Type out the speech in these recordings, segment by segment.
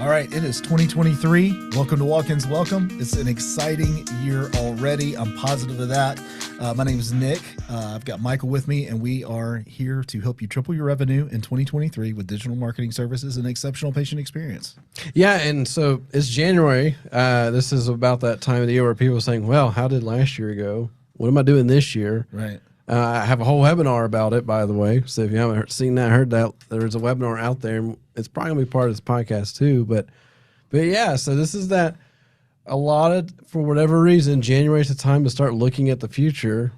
All right, it is 2023. Welcome to Walk-Ins Welcome. It's an exciting year already. I'm positive of that. My name is Nick. I've got Michael with me, and we are here to help you triple your revenue in 2023 with digital marketing services and exceptional patient experience. Yeah, and so it's January. This is about that time of the year where people are saying, well, how did last year go? What am I doing this year? Right. I have a whole webinar about it, by the way. So if you haven't seen that, heard that, there's a webinar out there. It's probably going to be part of this podcast too. But yeah, so this is that a lot of, for whatever reason, January is the time to start looking at the future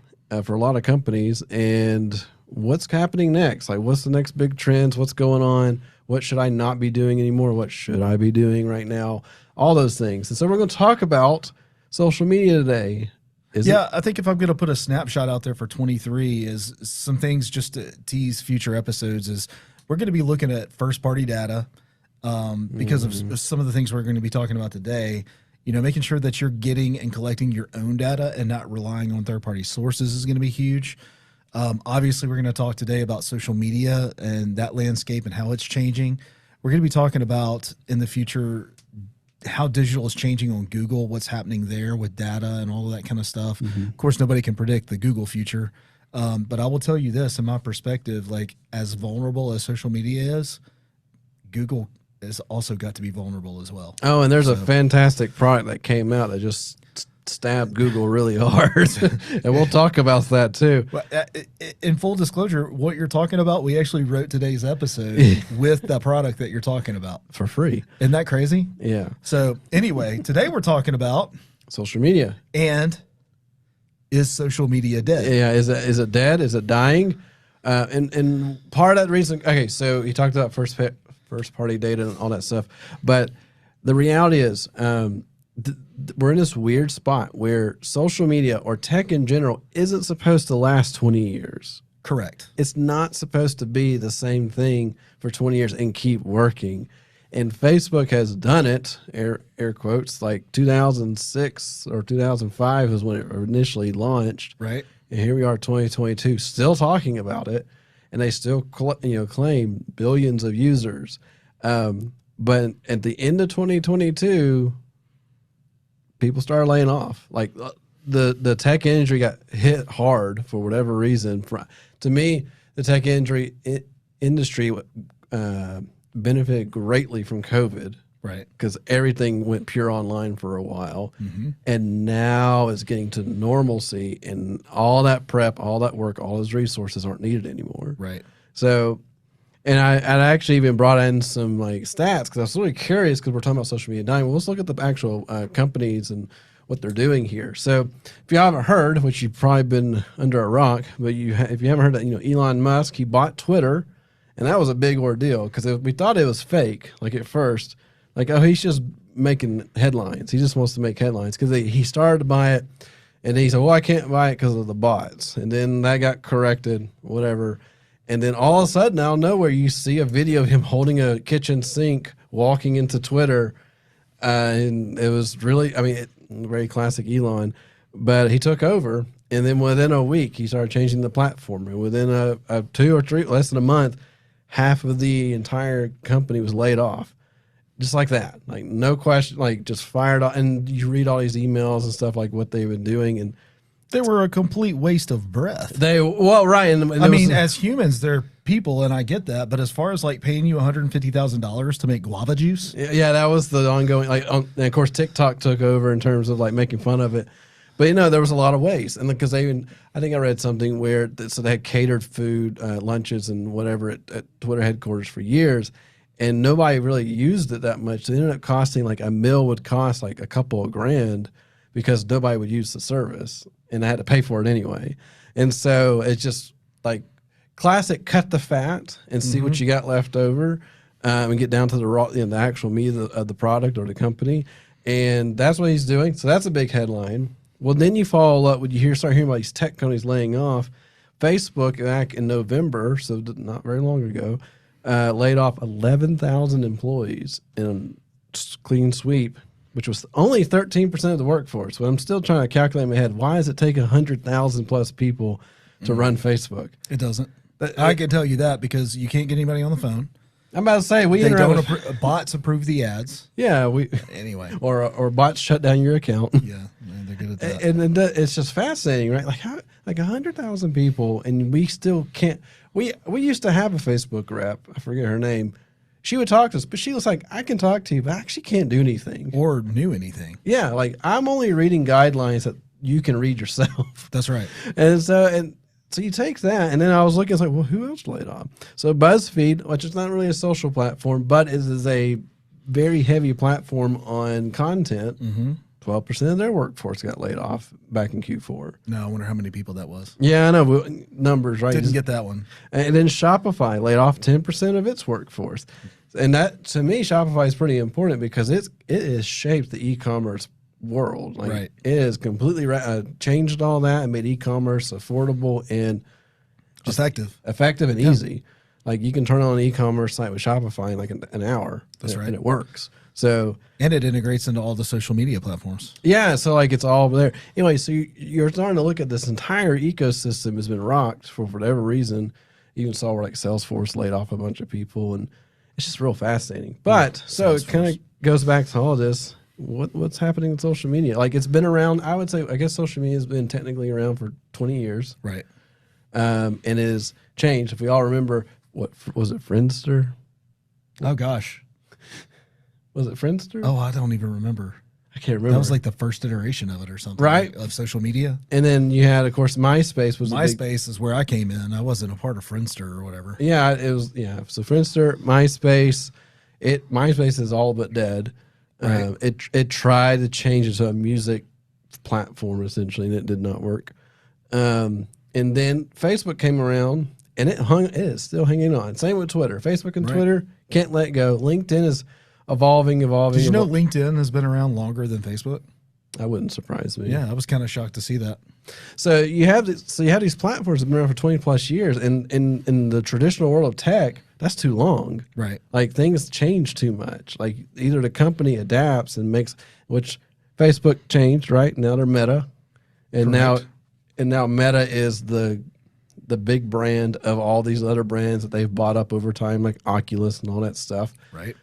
for a lot of companies and what's happening next. Like, what's the next big trends? What's going on? What should I not be doing anymore? What should I be doing right now? All those things. And so we're going to talk about social media today. I think if I'm going to put a snapshot out there for 23 is some things just to tease future episodes is we're going to be looking at first party data because of some of the things we're going to be talking about today. You know, making sure that you're getting and collecting your own data and not relying on third party sources is going to be huge. Obviously, we're going to talk today about social media and that landscape and how it's changing. We're going to be talking about in the future how digital is changing on Google, what's happening there with data and all of that kind of stuff. Of course, nobody can predict the Google future. But I will tell you this, in my perspective, like as vulnerable as social media is, Google has also got to be vulnerable as well. Oh, and there's a fantastic product that came out that just stabbed Google really hard. And we'll talk about that too. Well, in full disclosure, what you're talking about, we actually wrote today's episode with the product that you're talking about. For free. Isn't that crazy? Yeah. So anyway, today we're talking about social media. And is social media dead? Yeah, is it dead? Is it dying? And part of that reason, okay, so you talked about first party data and all that stuff, but the reality is we're in this weird spot where social media or tech in general isn't supposed to last 20 years. Correct. It's not supposed to be the same thing for 20 years and keep working. And Facebook has done it, air quotes, like 2006 or 2005 is when it initially launched. Right. And here we are, 2022, still talking about it, and they still claim billions of users. But at the end of 2022, people started laying off. Like the tech industry got hit hard for whatever reason. To me, the tech industry benefited greatly from COVID. Right. Because everything went pure online for a while. And now it's getting to normalcy, and all that prep, all that work, all those resources aren't needed anymore. Right. So, and I actually even brought in some like stats because I was really curious because we're talking about social media dying. Well, let's look at the actual companies and what they're doing here. So if you haven't heard, which you've probably been under a rock, but if you haven't heard that, Elon Musk, he bought Twitter, and that was a big ordeal because we thought it was fake, like at first. Like, oh, he's just making headlines. He just wants to make headlines because he started to buy it, and then he said, well, I can't buy it because of the bots. And then that got corrected, whatever. And then all of a sudden, out of nowhere, you see a video of him holding a kitchen sink, walking into Twitter. And it was really, very classic Elon. But he took over, and then within a week, he started changing the platform. And within a 2 or 3, less than a month, half of the entire company was laid off. Just like that, like no question, like just fired off. And you read all these emails and stuff like what they've been doing, and they were a complete waste of breath. Right. And I mean, as humans, they're people, and I get that. But as far as like paying you $150,000 to make guava juice, yeah, that was the ongoing. And of course, TikTok took over in terms of like making fun of it. But there was a lot of waste, and because I think I read something where so they had catered food, lunches, and whatever at Twitter headquarters for years. And nobody really used it that much. So it ended up costing like a meal would cost like a couple of grand because nobody would use the service, and I had to pay for it anyway. And so it's just like classic cut the fat and see what you got left over, and get down to the raw, the actual meat of the product or the company. And that's what he's doing. So that's a big headline. Well, then you follow up when you start hearing about these tech companies laying off. Facebook back in November, so not very long ago, laid off 11,000 employees in a clean sweep, which was only 13% of the workforce. But I'm still trying to calculate in my head, why does it take 100,000 plus people to run Facebook? it doesn't. I can tell you that because you can't get anybody on the phone. I'm about to say we They don't interact with, bots approve the ads yeah, we anyway. or bots shut down your account. Yeah, they're good at that. And then it's just fascinating, right? Like how, like 100,000 people, and we still can't. We used to have a Facebook rep. I forget her name. She would talk to us, but she was like, "I can talk to you, but I actually can't do anything or knew anything. Yeah, like I'm only reading guidelines that you can read yourself. That's right. And so you take that, and then I was looking, it's like, well, who else laid off? So BuzzFeed, which is not really a social platform, but is a very heavy platform on content. 12% of their workforce got laid off back in Q4. No, I wonder how many people that was. Yeah, I know numbers, right? Didn't get that one. And then Shopify laid off 10% of its workforce. And that, to me, Shopify is pretty important because it has shaped the e-commerce world. Like, right. It has completely changed all that and made e-commerce affordable and just effective and easy. Like you can turn on an e-commerce site with Shopify in like an hour. That's right. And it works. So, and it integrates into all the social media platforms. Yeah, so like it's all there. Anyway, so you're starting to look at this entire ecosystem has been rocked for whatever reason. You even saw where like Salesforce laid off a bunch of people, and it's just real fascinating. But so it kind of goes back to all of this. What's happening in social media? Like it's been around. I would say I guess social media has been technically around for 20 years, right? And it has changed. If we all remember, what was it, Friendster? Oh gosh. Was it Friendster? Oh, I don't even remember. I can't remember. That was like the first iteration of it or something. Right. Of social media. And then you had, of course, MySpace was MySpace is where I came in. I wasn't a part of Friendster or whatever. Yeah, it was. Yeah. So Friendster, MySpace, MySpace is all but dead. Right. It tried to change it to a music platform essentially, and it did not work. And then Facebook came around, and it is still hanging on. Same with Twitter. Facebook and Twitter can't let go. LinkedIn is evolving. Did you know LinkedIn has been around longer than Facebook? That wouldn't surprise me. Yeah, I was kind of shocked to see that. So you have these platforms that have been around for 20 plus years, and in the traditional world of tech, that's too long. Right. Like things change too much. Like either the company adapts and makes, which Facebook changed, right? Now they're Meta, and Correct. now Meta is the big brand of all these other brands that they've bought up over time, like Oculus and all that stuff. Right.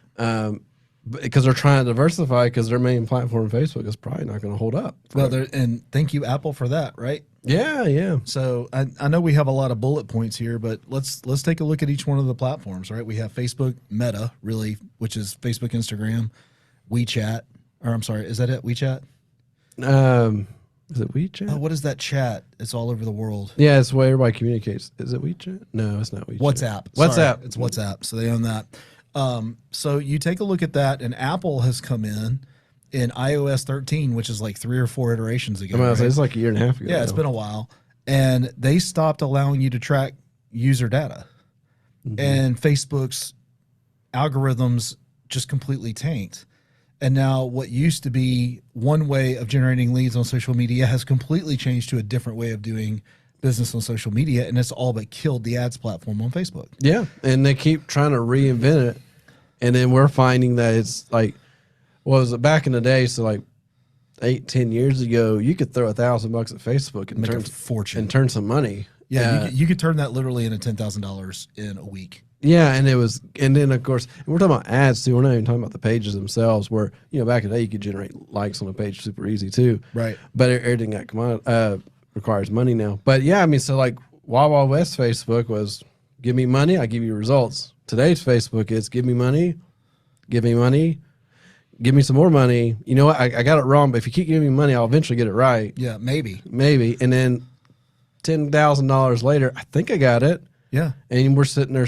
Because they're trying to diversify, because their main platform, Facebook, is probably not going to hold up. Well, and thank you, Apple, for that, right? Yeah. So I know we have a lot of bullet points here, but let's take a look at each one of the platforms, right? We have Facebook, Meta, really, which is Facebook, Instagram, WeChat, or I'm sorry, is that it? WeChat? Is it WeChat? Oh, what is that chat? It's all over the world. Yeah, it's where everybody communicates. Is it WeChat? No, it's not WeChat. WhatsApp. Sorry, it's WhatsApp. So they own that. So you take a look at that, and Apple has come in iOS 13, which is like 3 or 4 iterations ago. Right? It's like a year and a half ago. Yeah, it's been a while. And they stopped allowing you to track user data. And Facebook's algorithms just completely tanked. And now what used to be one way of generating leads on social media has completely changed to a different way of doing business on social media, and it's all but killed the ads platform on Facebook. Yeah, and they keep trying to reinvent it, and then we're finding that it's like, was it back in the day? So like 8-10 years ago, you could throw $1,000 at Facebook and Make turn a fortune and turn some money. Yeah, you could turn that literally into $10,000 in a week. Yeah, and then of course we're talking about ads too. We're not even talking about the pages themselves. Where back in the day you could generate likes on a page super easy too. Right. But everything got requires money now. But yeah, I mean, so like Wild Wild West Facebook was give me money, I give you results. Today's Facebook is give me money, give me some more money. You know what? I got it wrong, but if you keep giving me money, I'll eventually get it right. Yeah, maybe. And then $10,000 later, I think I got it. Yeah. And we're sitting there,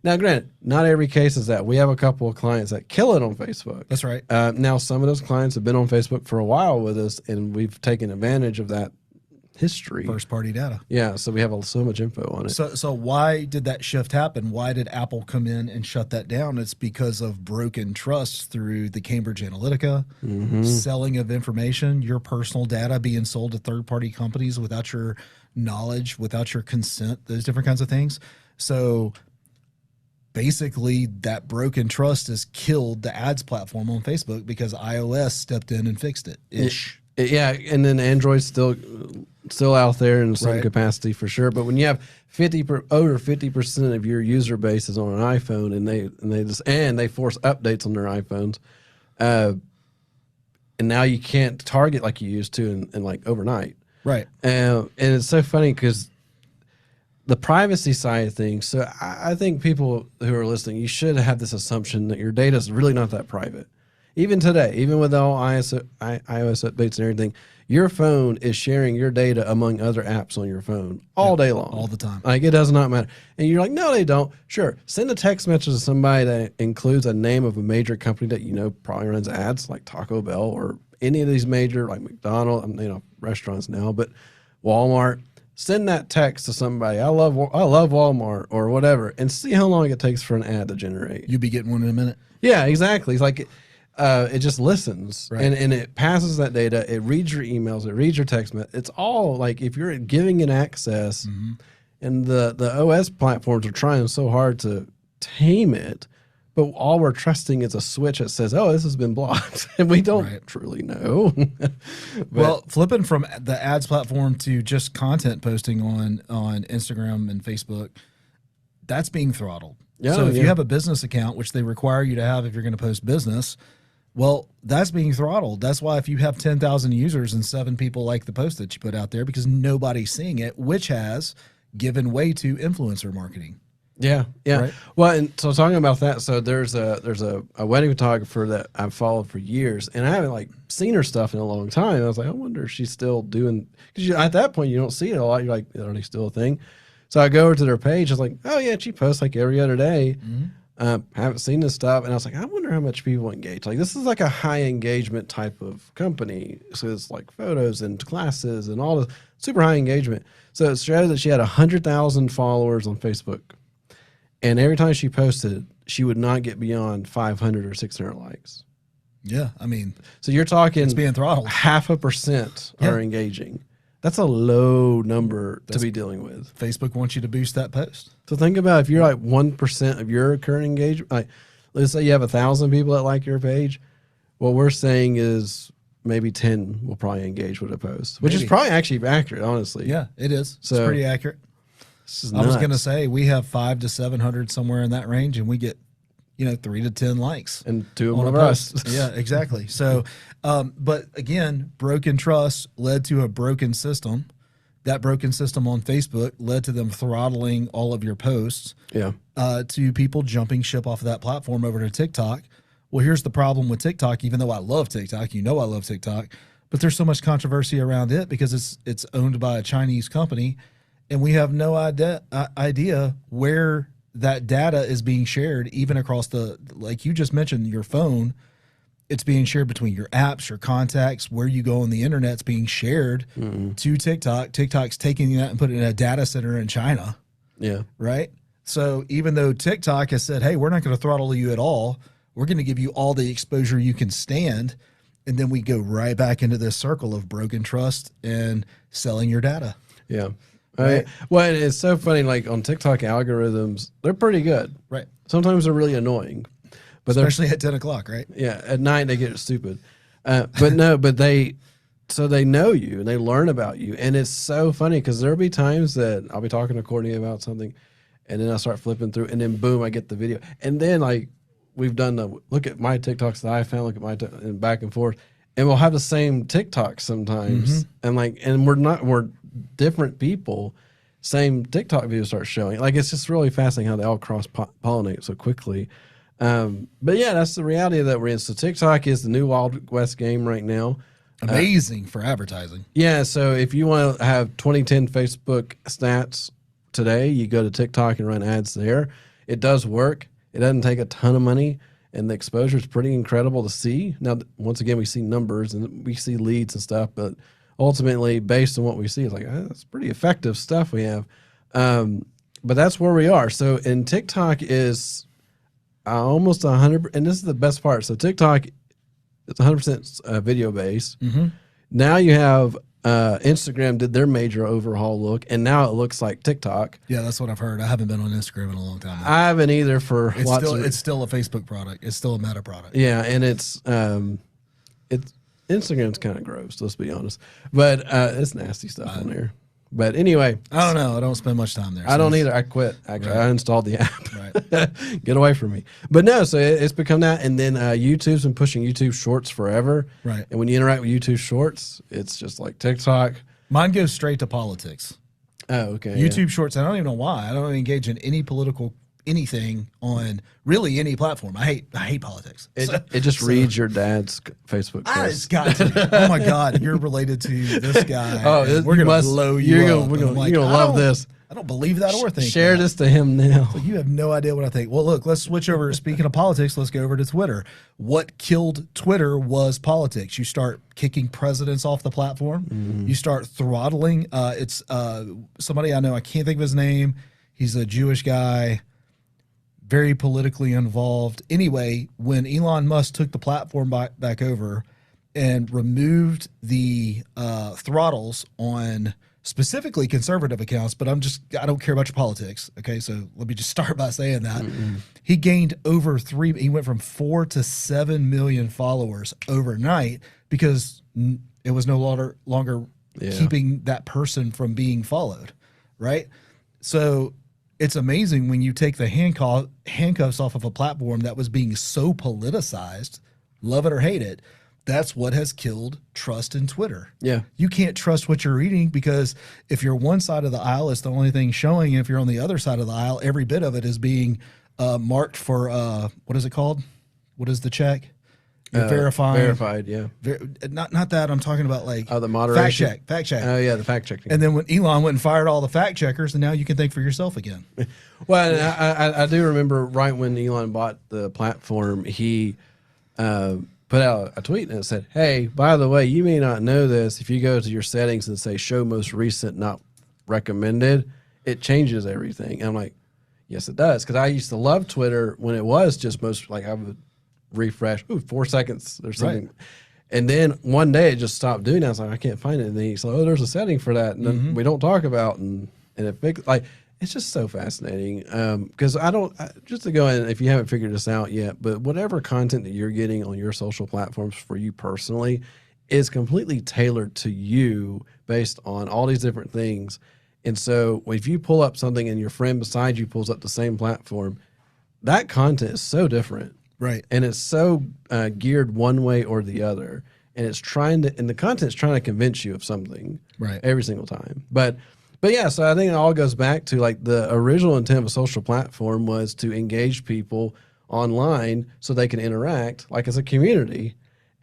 Now, granted, not every case is that. We have a couple of clients that kill it on Facebook. That's right. Now, some of those clients have been on Facebook for a while with us, and we've taken advantage of that history. First party data. Yeah, so we have so much info on it. So why did that shift happen? Why did Apple come in and shut that down? It's because of broken trust through the Cambridge Analytica, selling of information, your personal data being sold to third-party companies without your knowledge, without your consent, those different kinds of things. So basically that broken trust has killed the ads platform on Facebook because iOS stepped in and fixed it. Yeah, and then Android's still still out there in some Right. capacity for sure. But when you have over 50% of your user base is on an iPhone, and they force updates on their iPhones, and now you can't target like you used to in like overnight. Right. And it's so funny because the privacy side of things. So I think people who are listening, you should have this assumption that your data is really not that private. Even today, even with all iOS updates and everything, your phone is sharing your data among other apps on your phone all day long. all the time. Like, it does not matter. And you're like, no, they don't. Sure, send a text message to somebody that includes a name of a major company that you know probably runs ads, like Taco Bell or any of these major, like McDonald's, restaurants now, but Walmart. Send that text to somebody. I love Walmart or whatever, and see how long it takes for an ad to generate. You'll be getting one in a minute. Yeah, exactly. It's like it just listens, Right. and it passes that data. It reads your emails. It reads your text message. It's all like if you're giving it access, and the OS platforms are trying so hard to tame it, but all we're trusting is a switch that says, "Oh, this has been blocked," and we don't Right. truly know. Well, flipping from the ads platform to just content posting on Instagram and Facebook, that's being throttled. Yeah, So if yeah. you have a business account, which they require you to have if you're going to post business, well, that's being throttled. That's why if you have 10,000 users and 7 people like the post that you put out there, because nobody's seeing it, which has given way to influencer marketing. Yeah, yeah. Right. Well, and so talking about that, so there's a wedding photographer that I've followed for years, and I haven't like seen her stuff in a long time. I was like, I wonder if she's still doing, because at that point you don't see it a lot. You're like, are they still a thing? So I go over to their page. I was like, oh yeah, she posts like every other day. Haven't seen this stuff, and I was like, I wonder how much people engage. Like, this is like a high engagement type of company, so it's like photos and classes and all the super high engagement. So it showed that she had 100,000 followers on Facebook. And every time she posted, she would not get beyond 500 or 600 likes. Yeah, I mean, So you're talking it's being throttled. 0.5% Yeah. are engaging. That's a low number to be dealing with. Facebook wants you to boost that post. So think about if you're like 1% of your current engagement, like let's say you have 1,000 people that like your page. What we're saying is maybe 10 will probably engage with a post, which is Maybe. probably actually accurate, honestly. Yeah, it is. So- it's pretty accurate. This is I was nuts. going to say we have 500 to 700 somewhere in that range, and we get 3 to 10 likes. And 2 of on them a are us. post. Yeah, exactly. So, but again, broken trust led to a broken system. That broken system on Facebook led to them throttling all of your posts, Yeah. to people jumping ship off of that platform over to TikTok. Well, here's the problem with TikTok. Even though I love TikTok, I love TikTok, but there's so much controversy around it because it's owned by a Chinese company, and we have no idea where that data is being shared, even across like you just mentioned, your phone. It's being shared between your apps, your contacts, where you go on the internet's being shared to TikTok. TikTok's taking that and putting it in a data center in China, Yeah. right? So even though TikTok has said, hey, we're not going to throttle you at all, we're going to give you all the exposure you can stand. And then we go right back into this circle of broken trust and selling your data. Yeah. Right. Well, it's so funny. Like on TikTok algorithms, they're pretty good. Right. Sometimes they're really annoying, but they're Especially at 10 o'clock, right? yeah. At night they get stupid, but no. But they know you and they learn about you, and it's so funny because there'll be times that I'll be talking to Courtney about something, and then I start flipping through, and then boom, I get the video, and then like we've done the look at my TikToks that I found, look at my and back and forth, and we'll have the same TikToks sometimes, and we're different people, same TikTok videos start showing. Like, it's just really fascinating how they all cross pollinate so quickly. But yeah, that's the reality that we're in. So TikTok is the new Wild West game right now. Amazing for advertising. Yeah, so if you want to have 2010 Facebook stats today, you go to TikTok and run ads there. It does work. It doesn't take a ton of money, and the exposure is pretty incredible to see. Now, once again, we see numbers and we see leads and stuff, but ultimately, based on what we see, it's like, that's pretty effective stuff we have. But that's where we are. So, and TikTok is almost 100%, and this is the best part. So TikTok, it's 100% video based. Now you have Instagram did their major overhaul look, and now it looks like TikTok. Yeah, that's what I've heard. I haven't been on Instagram in a long time now. I haven't either for lots of It's still a Facebook product. It's still a Meta product. yeah, and it's Instagram's kind of gross, let's be honest. But it's nasty stuff on there. But anyway, I don't know. I don't spend much time there. I don't either. I quit. Actually, I uninstalled the app. Right. Get away from me. But no, so it's become that. And then YouTube's been pushing YouTube Shorts forever. Right. And when you interact with YouTube Shorts, it's just like TikTok. Mine goes straight to politics. Oh, okay. YouTube Shorts. I don't even know why. I don't engage in any political anything on really any platform. I hate politics. It just reads your dad's Facebook post. It's got to. Oh my God, you're related to this guy. Oh, and we're gonna blow you up. You're And I'm gonna love this. I don't believe that or think Share that. this to him now. So you have no idea what I think. Well, look, let's switch over. Speaking of politics, let's go over to Twitter. What killed Twitter was politics. You start kicking presidents off the platform. You start throttling. It's somebody I know. I can't think of his name. He's a Jewish guy, very politically involved. Anyway, when Elon Musk took the platform back over and removed the throttles on specifically conservative accounts, but I don't care about your politics. Okay, so let me just start by saying that he gained over he went from 4 to 7 million followers overnight because it was no longer keeping that person from being followed, right? So it's amazing when you take the handcuffs off of a platform that was being so politicized, love it or hate it. That's what has killed trust in Twitter. Yeah. You can't trust what you're reading because if you're one side of the aisle, it's the only thing showing. If you're on the other side of the aisle, every bit of it is being marked for, what is it called? What is the check? You're verifying. Verified, yeah. Not that. I'm talking about like the moderation. Fact check. Oh, yeah, the fact checking. And then when Elon went and fired all the fact checkers, and now you can think for yourself again. Well, I do remember right when Elon bought the platform, he put out a tweet and it said, hey, by the way, you may not know this. If you go to your settings and say show most recent, not recommended, it changes everything. And I'm like, yes, it does. Because I used to love Twitter when it was just I would refresh, 4 seconds or something. Right. And then one day it just stopped doing that. I was like, I can't find it. And then he's like, there's a setting for that. And then we don't talk about and it fixed. Like, it's just so fascinating because just to go in, if you haven't figured this out yet, but whatever content that you're getting on your social platforms for you personally is completely tailored to you based on all these different things. And so if you pull up something and your friend beside you pulls up the same platform, that content is so different. Right. And it's so geared one way or the other. And the content's trying to convince you of something every single time. But yeah, so I think it all goes back to like the original intent of a social platform was to engage people online so they can interact like as a community.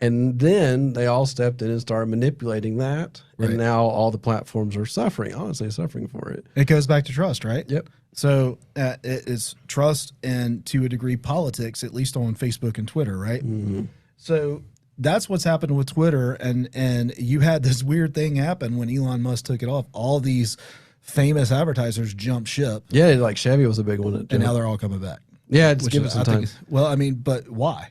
And then they all stepped in and started manipulating that. Right. And now all the platforms are suffering for it. It goes back to trust, right? Yep. So it is trust and to a degree politics, at least on Facebook and Twitter, right? Mm-hmm. So that's what's happened with Twitter, and you had this weird thing happen when Elon Musk took it off. All these famous advertisers jumped ship. Yeah, like Chevy was a big one. And now they're all coming back. Yeah, just give it some time. Well, I mean, but why?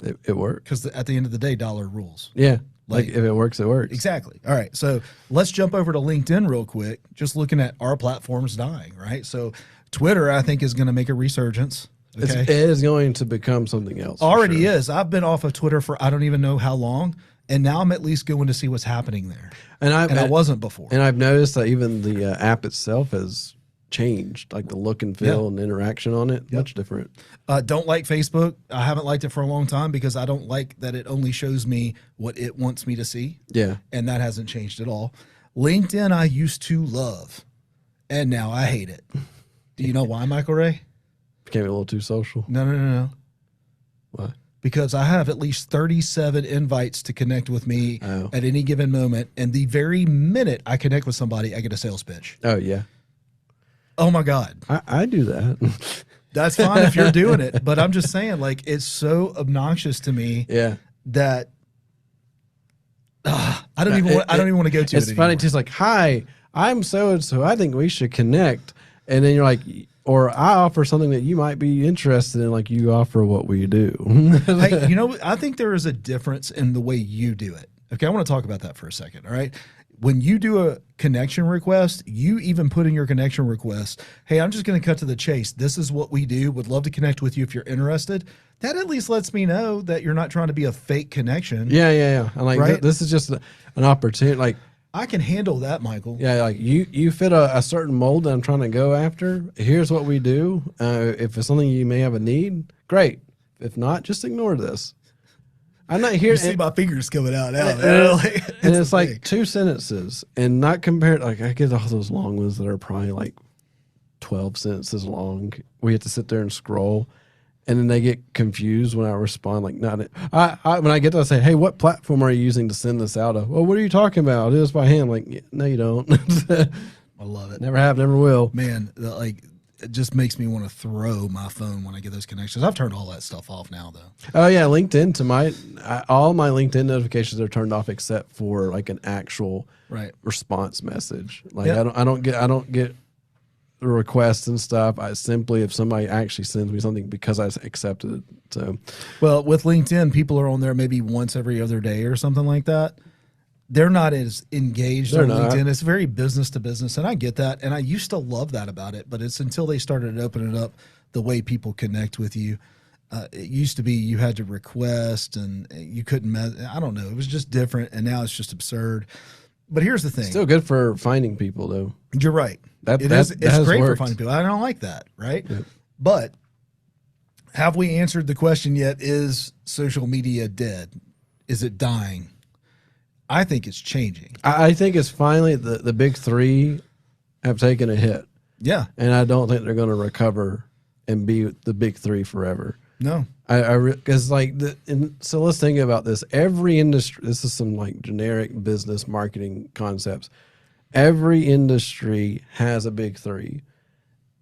It worked. Because at the end of the day, dollar rules. Yeah, like if it works, it works. Exactly. All right, so let's jump over to LinkedIn real quick, just looking at our platforms dying, right? So Twitter, I think, is going to make a resurgence. Okay. It is going to become something else. Already is. I've been off of Twitter for I don't even know how long, and now I'm at least going to see what's happening there. And I wasn't before. And I've noticed that even the app itself has changed, like the look and feel and interaction on it, much different. Don't like Facebook. I haven't liked it for a long time because I don't like that it only shows me what it wants me to see. Yeah. And that hasn't changed at all. LinkedIn I used to love, and now I hate it. Do you know why, Michael Ray? Became a little too social. No. Why? Because I have at least 37 invites to connect with me at any given moment. And the very minute I connect with somebody, I get a sales pitch. Oh, yeah. Oh, my God. I do that. That's fine if you're doing it. But I'm just saying, like, it's so obnoxious to me that I don't even want to go to it. It's funny, too. It's like, hi, I'm so-and-so. I think we should connect. And then you're like... Or I offer something that you might be interested in, like you offer what we do. Hey, I think there is a difference in the way you do it. Okay, I want to talk about that for a second, all right? when you do a connection request, you even put in your connection request, hey, I'm just going to cut to the chase. This is what we do. Would love to connect with you if you're interested. That at least lets me know that you're not trying to be a fake connection. Yeah. And like Right? this is just an opportunity. Like, I can handle that, Michael. yeah, like you fit a certain mold that I'm trying to go after. Here's what we do. If it's something you may have a need, great. If not, just ignore this. I'm not here. You see my fingers coming out now. And it's like 2 sentences, and not compared. Like I get all those long ones that are probably like 12 sentences long. We have to sit there and scroll, and then they get confused when I respond. Like, not when I get to say, "Hey, what platform are you using to send this out of?" Well, what are you talking about? I do this by hand. Like, yeah, no, you don't. I love it. Never have, never will. Man, it just makes me want to throw my phone when I get those connections. I've turned all that stuff off now, though. Oh yeah, LinkedIn all my LinkedIn notifications are turned off except for like an actual response message. Like I don't get the requests and stuff. I simply, if somebody actually sends me something, because I accepted it. So, well, with LinkedIn, people are on there maybe once every other day or something like that. They're not as engaged on LinkedIn. It's very business to business, and I get that. And I used to love that about it, but it's until they started opening up the way people connect with you. It used to be you had to request, and you couldn't. I don't know. It was just different, and now it's just absurd. But here's the thing: still good for finding people, though. You're right. It's great for finding people. I don't like that, right? Yeah. But have we answered the question yet? Is social media dead? Is it dying? I think it's changing. I think it's finally the big three have taken a hit. Yeah. And I don't think they're going to recover and be the big three forever. No. Because so let's think about this. Every industry, this is some like generic business marketing concepts. Every industry has a big three.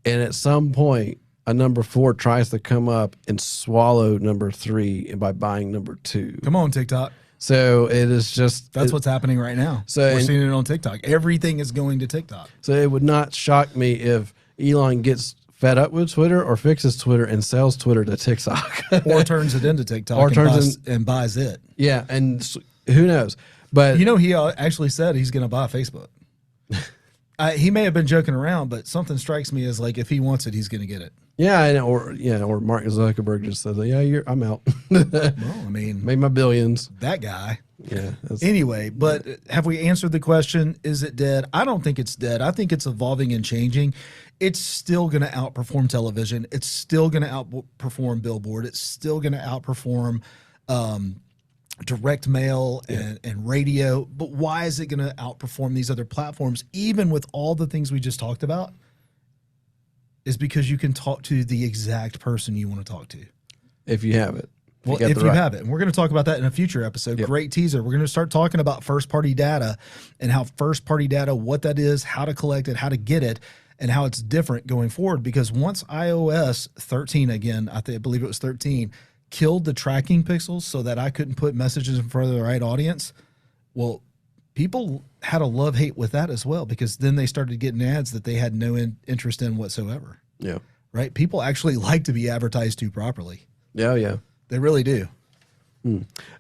And at some point, a number 4 tries to come up and swallow number 3 by buying number 2. Come on, TikTok. So it is just that's what's happening right now. So we're seeing it on TikTok. Everything is going to TikTok. So it would not shock me if Elon gets fed up with Twitter or fixes Twitter and sells Twitter to TikTok, or turns it into TikTok, or and buys it. Yeah, and who knows? But you know, he actually said he's going to buy Facebook. He may have been joking around, but something strikes me as like if he wants it, he's going to get it. Yeah, or Mark Zuckerberg just said, "Yeah, I'm out." Well, I mean, made my billions. That guy. Yeah. Anyway, but have we answered the question? Is it dead? I don't think it's dead. I think it's evolving and changing. It's still going to outperform television. It's still going to outperform billboard. It's still going to outperform direct mail and radio. But why is it going to outperform these other platforms, even with all the things we just talked about? Is because you can talk to the exact person you want to talk to. If you have it. Well, if you have it. And we're going to talk about that in a future episode. Yep. Great teaser. We're going to start talking about first-party data and how first-party data, what that is, how to collect it, how to get it, and how it's different going forward. Because once iOS 13, again, I believe it was 13, killed the tracking pixels so that I couldn't put messages in front of the right audience, well, people had a love-hate with that as well, because then they started getting ads that they had no interest in whatsoever. Yeah. Right? People actually like to be advertised to properly. Yeah. They really do.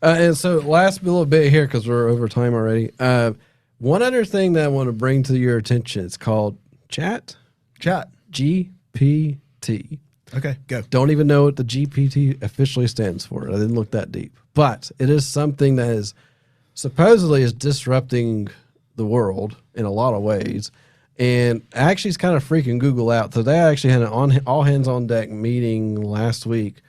And so last little bit here, because we're over time already. One other thing that I want to bring to your attention, it's called Chat GPT. Okay, go. Don't even know what the GPT officially stands for. I didn't look that deep. But it is something that is supposedly is disrupting the world in a lot of ways. And actually it's kind of freaking Google out. So they actually had an all hands on deck meeting last week.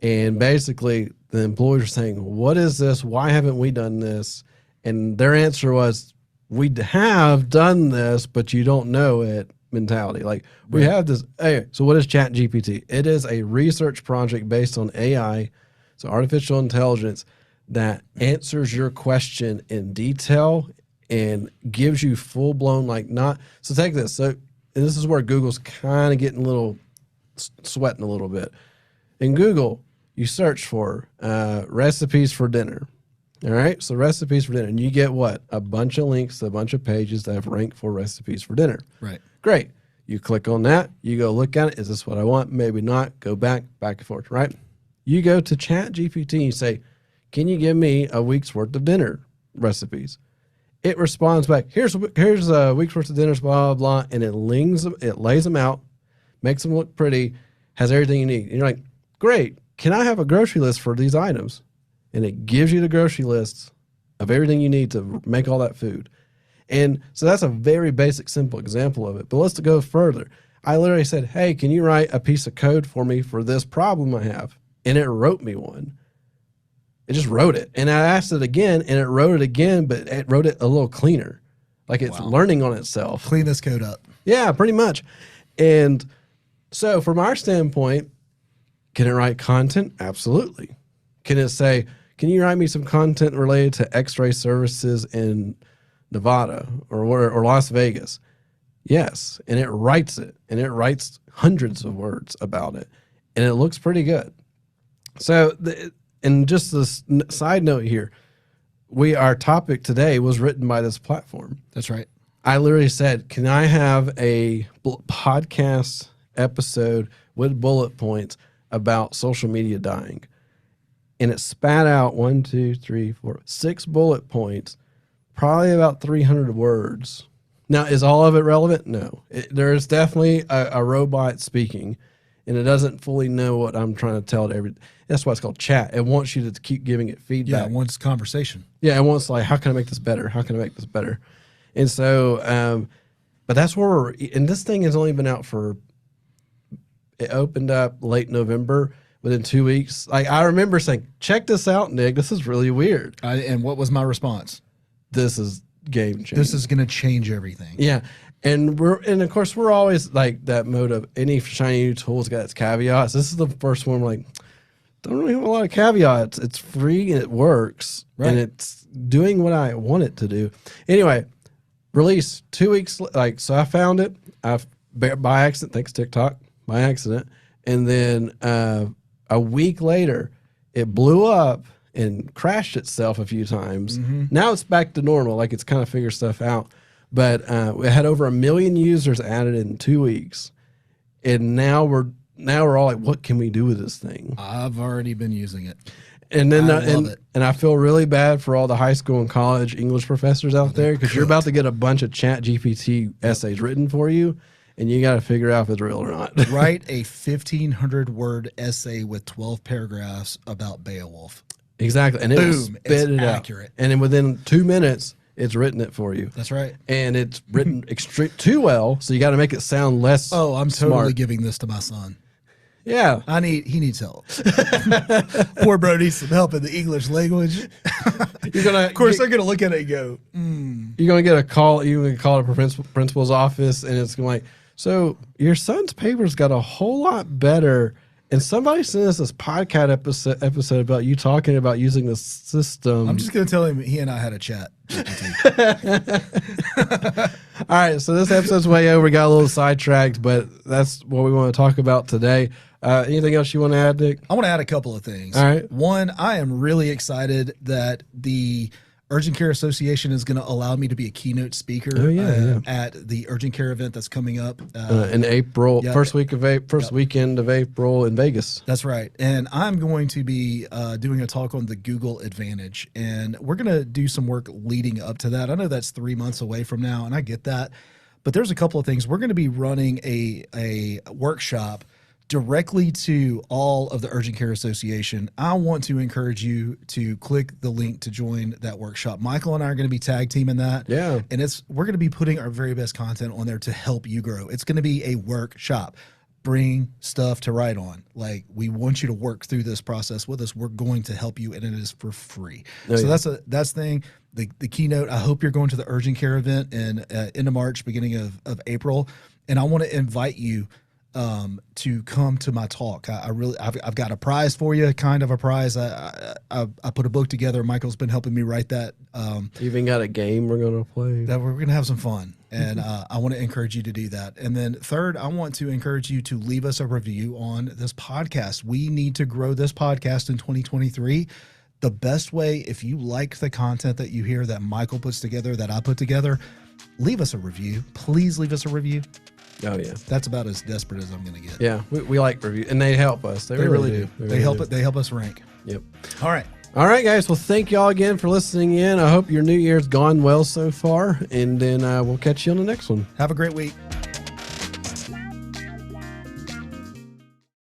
And basically the employees are saying, what is this? Why haven't we done this? And their answer was, we have done this, but you don't know it mentality. Like we have this. Hey, so what is ChatGPT? It is a research project based on AI, so artificial intelligence, that answers your question in detail and gives you full blown, like not. So take this. So, and this is where Google's kind of getting a little sweating a little bit. In Google, you search for recipes for dinner. All right. So recipes for dinner, and you get what? A bunch of links to a bunch of pages that have ranked for recipes for dinner. Right. Great. You click on that. You go look at it. Is this what I want? Maybe not. Go back and forth. Right. You go to ChatGPT and you say, can you give me a week's worth of dinner recipes? it responds back. Here's a week's worth of dinners, blah blah blah, and it lays them out, makes them look pretty, has everything you need. And you're like, great. Can I have a grocery list for these items? And it gives you the grocery lists of everything you need to make all that food. And so that's a very basic, simple example of it. But let's go further. I literally said, hey, can you write a piece of code for me for this problem I have? And it wrote me one. It just wrote it. And I asked it again, and it wrote it again, but it wrote it a little cleaner. Like it's learning on itself. Clean this code up. Yeah, pretty much. And so from our standpoint, can it write content? Absolutely. Can it say, can you write me some content related to X-ray services in Nevada or Las Vegas? Yes. And it writes it. And it writes hundreds of words about it. And it looks pretty good. So, and just this side note here, our topic today was written by this platform. That's right. I literally said, can I have a podcast episode with bullet points about social media dying? And it spat out 1, 2, 3, 4, 6 bullet points, probably about 300 words. Now, is all of it relevant? No. There is definitely a robot speaking, and it doesn't fully know what I'm trying to tell it. That's why it's called chat. It wants you to keep giving it feedback. Yeah, it wants conversation. Yeah, it wants like, how can I make this better? How can I make this better? And so, but that's where and this thing has only been out it opened up late November. Within 2 weeks, like I remember saying, check this out, Nick. This is really weird. And what was my response? This is game changing. This is going to change everything. Yeah. And of course we're always like that mode of any shiny new tool's got its caveats. This is the first one we're like, don't really have a lot of caveats. It's free and it works. Right. And it's doing what I want it to do. Anyway, release 2 weeks. So I found it. By accident, thanks TikTok, by accident. And then, a week later, it blew up and crashed itself a few times. Mm-hmm. Now it's back to normal, like it's kind of figured stuff out. But it had over 1 million users added in 2 weeks, and now we're all like, what can we do with this thing? I've already been using it, and then and I feel really bad for all the high school and college English professors out there because you're about to get a bunch of Chat GPT essays written for you. And you got to figure out if it's real or not. Write a 1,500-word essay with 12 paragraphs about Beowulf. Exactly. And it will spit it accurate. out. And then within 2 minutes, it's written it for you. That's right. And it's written too well, so you got to make it sound less I'm totally smart. giving this to my son. Yeah. He needs help. Poor bro needs some help in the English language. Of course, they're going to look at it and go, You're going to get a call. You're going to call the principal's office, and it's going to like, so your son's paper's got a whole lot better. And somebody sent us this podcast episode about you talking about using the system. I'm just going to tell him he and I had a chat. All right. So this episode's way over. We got a little sidetracked, but that's what we want to talk about today. Anything else you want to add, Nick? I want to add a couple of things. All right. One, I am really excited that the Urgent Care Association is going to allow me to be a keynote speaker at the Urgent Care event that's coming up in April, first weekend of April in Vegas. That's right. And I'm going to be doing a talk on the Google Advantage, and we're going to do some work leading up to that. I know that's 3 months away from now, and I get that, but there's a couple of things. We're going to be running a workshop directly to all of the Urgent Care Association. I want to encourage you to click the link to join that workshop. Michael and I are going to be tag teaming that. Yeah. And we're going to be putting our very best content on there to help you grow. It's going to be a workshop. Bring stuff to write on. Like, we want you to work through this process with us. We're going to help you, and it is for free. That's the thing. The keynote, I hope you're going to the Urgent Care event in end of March, beginning of April. And I want to invite you to come to my talk. I've got a prize for you, kind of a prize. I put a book together. Michael's been helping me write that. You even got a game we're going to play. That we're going to have some fun. And I want to encourage you to do that. And then third, I want to encourage you to leave us a review on this podcast. We need to grow this podcast in 2023. The best way, if you like the content that you hear that Michael puts together, that I put together, leave us a review. Please leave us a review. Oh yeah, that's about as desperate as I'm going to get. Yeah, we like reviews, and they help us. They really do. They help us rank. Yep. All right. All right, guys. Well, thank y'all again for listening in. I hope your New Year's gone well so far, and then we'll catch you on the next one. Have a great week.